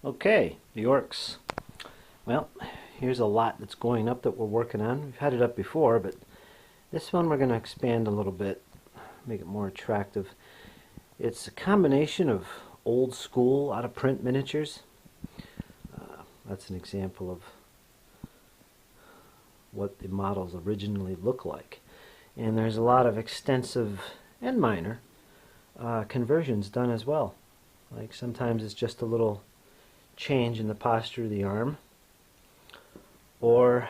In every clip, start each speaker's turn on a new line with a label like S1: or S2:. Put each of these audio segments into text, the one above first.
S1: Okay, the Orks. Well, here's a lot that's going up that we're working on. We've had it up before, but this one we're going to expand a little bit, make it more attractive. It's a combination of old school, out of print miniatures. That's an example of what the models originally look like. And there's a lot of extensive and minor conversions done as well. Like sometimes it's just a little change in the posture of the arm, or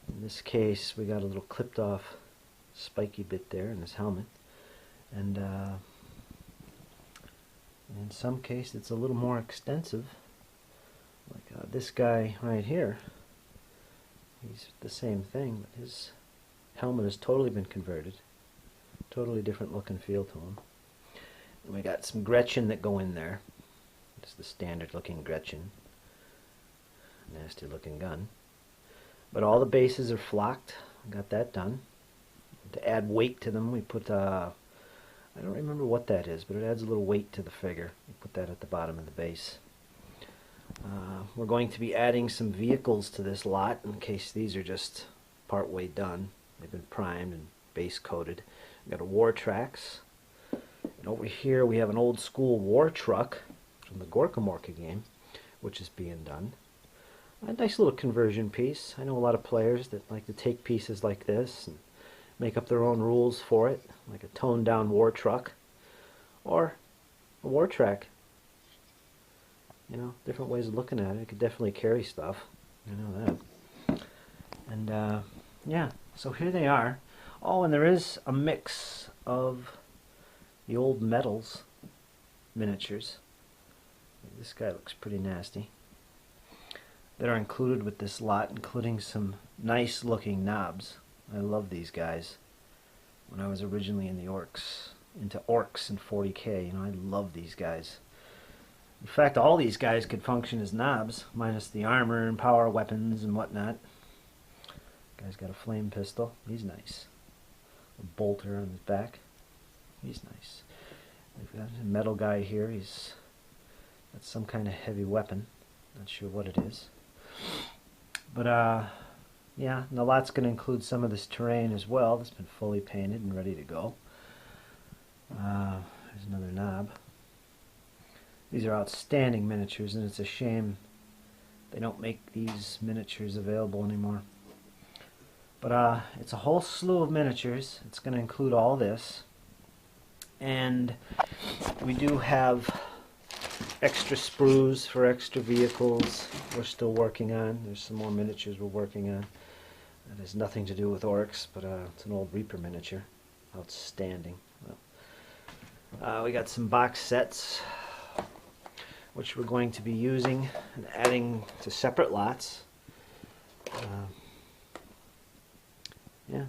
S1: in this case we got a little clipped off spiky bit there in his helmet, and in some case it's a little more extensive, like this guy right here. He's the same thing, but his helmet has totally been converted, totally different look and feel to him. And we got some Gretchen that go in there. It's the standard looking Gretchen. Nasty looking gun. But all the bases are flocked. Got that done. To add weight to them, we put, I don't remember what that is, but it adds a little weight to the figure. We put that at the bottom of the base. We're going to be adding some vehicles to this lot in case these are just part way done. They've been primed and base coated. We've got a War Trax. And over here we have an old school war truck from the Gorka Morka game, which is being done. A nice little conversion piece. I know a lot of players that like to take pieces like this and make up their own rules for it, like a toned down war truck or a war track. You know, different ways of looking at it. It could definitely carry stuff. I know that. And yeah, so here they are. Oh, and there is a mix of the old metals miniatures. This guy looks pretty nasty. That are included with this lot, including some nice looking knobs. I love these guys. When I was originally in the Orks, into Orks and 40K, you know, I love these guys. In fact, all these guys could function as knobs, minus the armor and power weapons and whatnot. Guy's got a flame pistol. He's nice. A bolter on his back. He's nice. We've got a metal guy here. He's got some kind of heavy weapon. Not sure what it is. But yeah, and the lot's going to include some of this terrain as well. That's been fully painted and ready to go. There's another knob. These are outstanding miniatures, and it's a shame they don't make these miniatures available anymore. But it's a whole slew of miniatures. It's going to include all this. And we do have extra sprues for extra vehicles we're still working on. There's some more miniatures we're working on. That has nothing to do with Orks, but it's an old Reaper miniature. Outstanding. Well, we got some box sets, which we're going to be using and adding to separate lots. Yeah,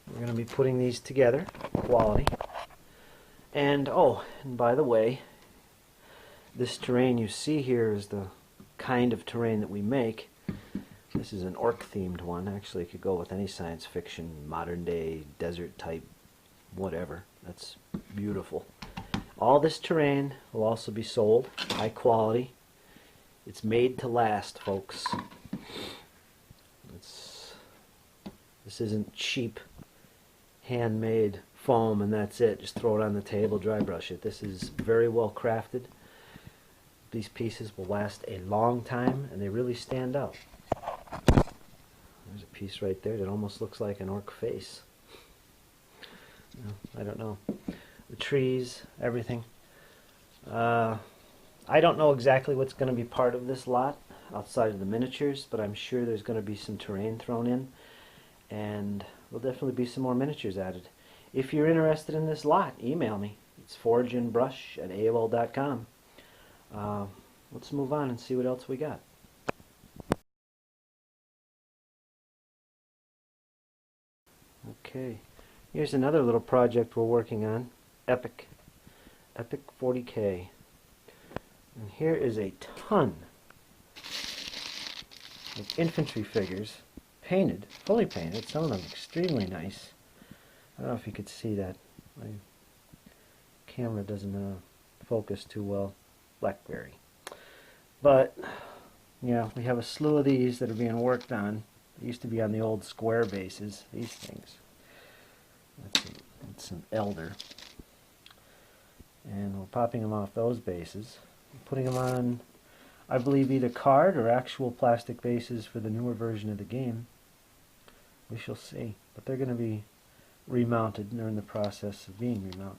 S1: we're going to be putting these together, quality. And oh, and by the way, this terrain you see here is the kind of terrain that we make. This is an Ork themed one. Actually, it could go with any science fiction, modern day, desert type, whatever. That's beautiful. All this terrain will also be sold, high quality. It's made to last, folks. This isn't cheap, handmade foam and that's it. Just throw it on the table, dry brush it. This is very well crafted. These pieces will last a long time, and they really stand out. There's a piece right there that almost looks like an Ork face. I don't know. The trees, everything. I don't know exactly what's going to be part of this lot outside of the miniatures, but I'm sure there's going to be some terrain thrown in, and there'll definitely be some more miniatures added. If you're interested in this lot, email me. It's forgeandbrush@AOL.com. Let's move on and see what else we got. Okay, here's another little project we're working on. Epic 40K. And here is a ton of infantry figures, painted, fully painted, some of them extremely nice. I don't know if you could see that. My camera doesn't focus too well. BlackBerry. But, yeah, we have a slew of these that are being worked on. They used to be on the old square bases, these things. That's an elder. And we're popping them off those bases. Putting them on, I believe, either card or actual plastic bases for the newer version of the game. We shall see. But they're going to be remounted, and they're in the process of being remounted.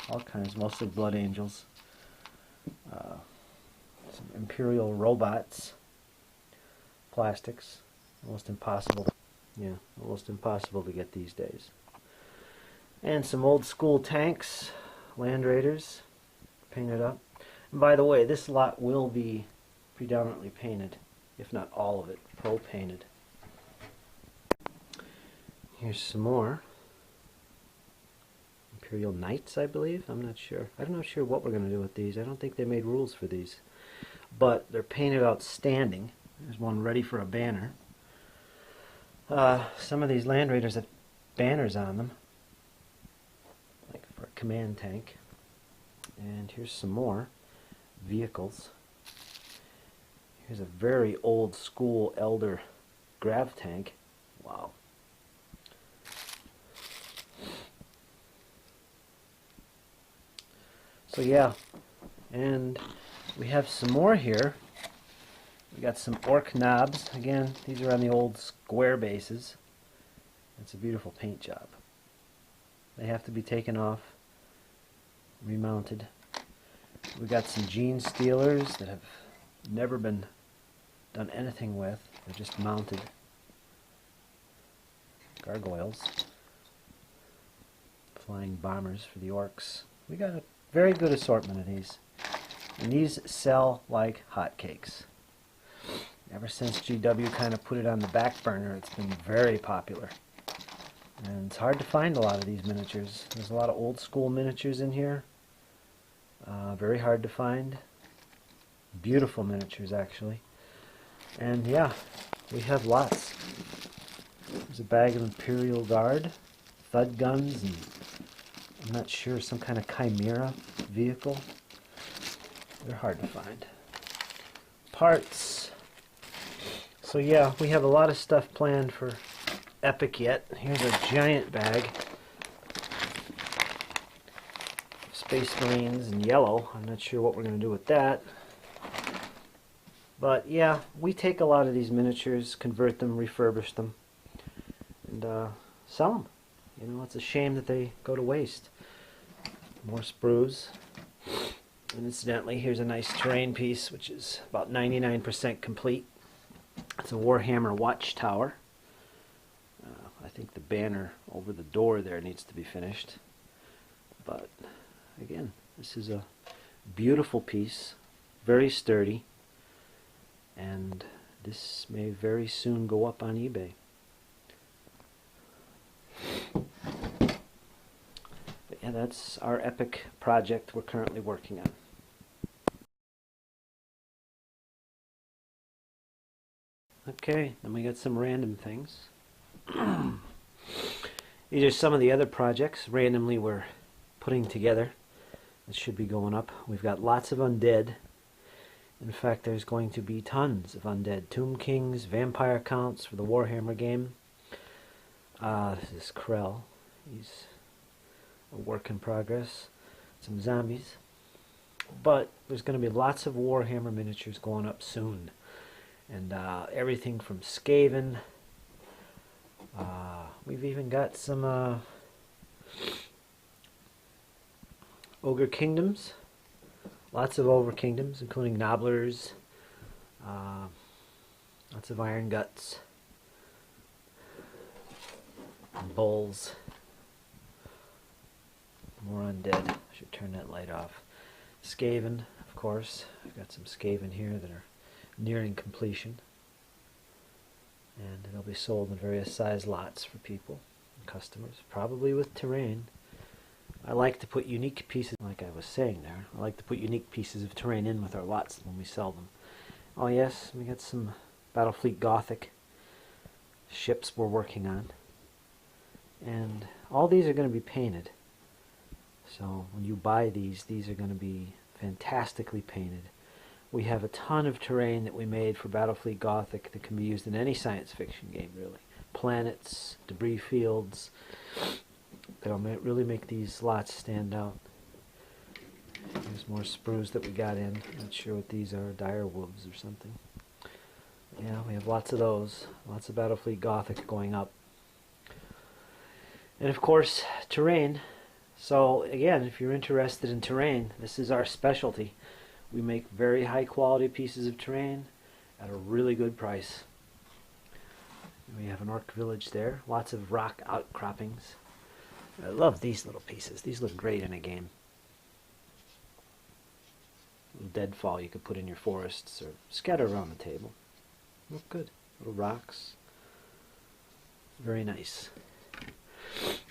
S1: All kinds, mostly Blood Angels. Some Imperial robots. Plastics. Almost impossible. Yeah, almost impossible to get these days. And some old school tanks, Land Raiders, painted up. And by the way, this lot will be predominantly painted, if not all of it, pro-painted. Here's some more. Imperial Knights, I believe. I'm not sure. I'm not sure what we're going to do with these. I don't think they made rules for these. But they're painted outstanding. There's one ready for a banner. Some of these Land Raiders have banners on them, like for a command tank. And here's some more vehicles. Here's a very old school Elder grav tank. Wow. So yeah, and we have some more here. We got some Orc knobs. Again, these are on the old square bases. It's a beautiful paint job. They have to be taken off, remounted. We got some Gene Stealers that have never been done anything with. They're just mounted. Gargoyles. Flying bombers for the Orcs. We got a very good assortment of these. And these sell like hotcakes. Ever since GW kind of put it on the back burner, it's been very popular. And it's hard to find a lot of these miniatures. There's a lot of old school miniatures in here. Very hard to find. Beautiful miniatures, actually. And yeah, we have lots. There's a bag of Imperial Guard, Thud guns, and I'm not sure, some kind of Chimera vehicle. They're hard to find. Parts. So yeah, we have a lot of stuff planned for Epic yet. Here's a giant bag. Space Marines in yellow. I'm not sure what we're going to do with that. But yeah, we take a lot of these miniatures, convert them, refurbish them, and sell them. You know, it's a shame that they go to waste. More sprues. And incidentally, here's a nice terrain piece, which is about 99% complete. It's a Warhammer Watchtower. I think the banner over the door there needs to be finished. But again, this is a beautiful piece, very sturdy, and this may very soon go up on eBay. But yeah, that's our Epic project we're currently working on. Okay, then we got some random things. These are some of the other projects randomly we're putting together that should be going up. We've got lots of undead. In fact, there's going to be tons of undead. Tomb Kings, vampire counts for the Warhammer game. This is Krell. He's a work in progress. Some zombies. But there's going to be lots of Warhammer miniatures going up soon. And everything from Skaven. We've even got some Ogre Kingdoms. Lots of Ogre Kingdoms, including Nobblers. Lots of Iron Guts. Bulls. More undead. I should turn that light off. Skaven, of course. I've got some Skaven here that are nearing completion. And they'll be sold in various size lots for people and customers, probably with terrain. I like to put unique pieces, like I was saying there, I like to put unique pieces of terrain in with our lots when we sell them. Oh yes, we got some Battlefleet Gothic ships we're working on. And all these are going to be painted. So when you buy these are going to be fantastically painted We have a ton of terrain that we made for Battlefleet Gothic that can be used in any science fiction game, really. Planets, debris fields, that'll really make these lots stand out. There's more sprues that we got in. Not sure what these are, dire wolves or something. Yeah, we have lots of those. Lots of Battlefleet Gothic going up. And of course, terrain. So again, if you're interested in terrain, this is our specialty. We make very high quality pieces of terrain at a really good price. We have an orc village there. Lots of rock outcroppings. I love these little pieces. These look great in a game. A little deadfall you could put in your forests or scatter around the table. Look good. Little rocks. Very nice.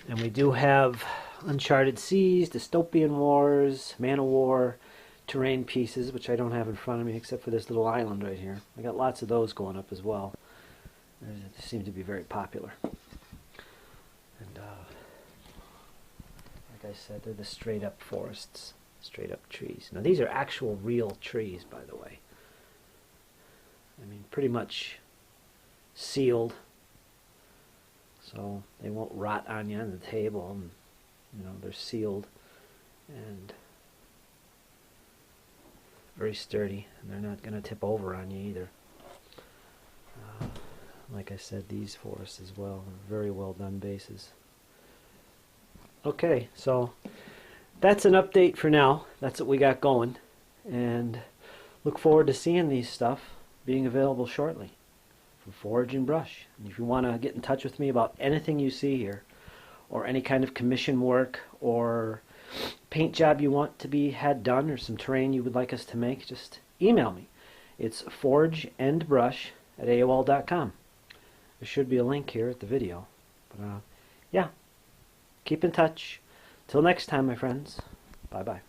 S1: And we do have Uncharted Seas, Dystopian Wars, Man of War, terrain pieces, which I don't have in front of me except for this little island right here. I got lots of those going up as well. They seem to be very popular. And like I said, they're the straight up forests, straight up trees. Now these are actual real trees, by the way. I mean, pretty much sealed, so they won't rot on you on the table. And, you know, they're sealed and very sturdy, and they're not going to tip over on you either. Like I said, these forests as well are very well done bases. Okay, so that's an update for now. That's what we got going, and look forward to seeing these stuff being available shortly from Forge and Brush. And if you want to get in touch with me about anything you see here, or any kind of commission work or paint job you want to be had done, or some terrain you would like us to make, just email me. It's forgeandbrush@AOL.com. There should be a link here at the video. But yeah, keep in touch. Till next time, my friends. Bye-bye.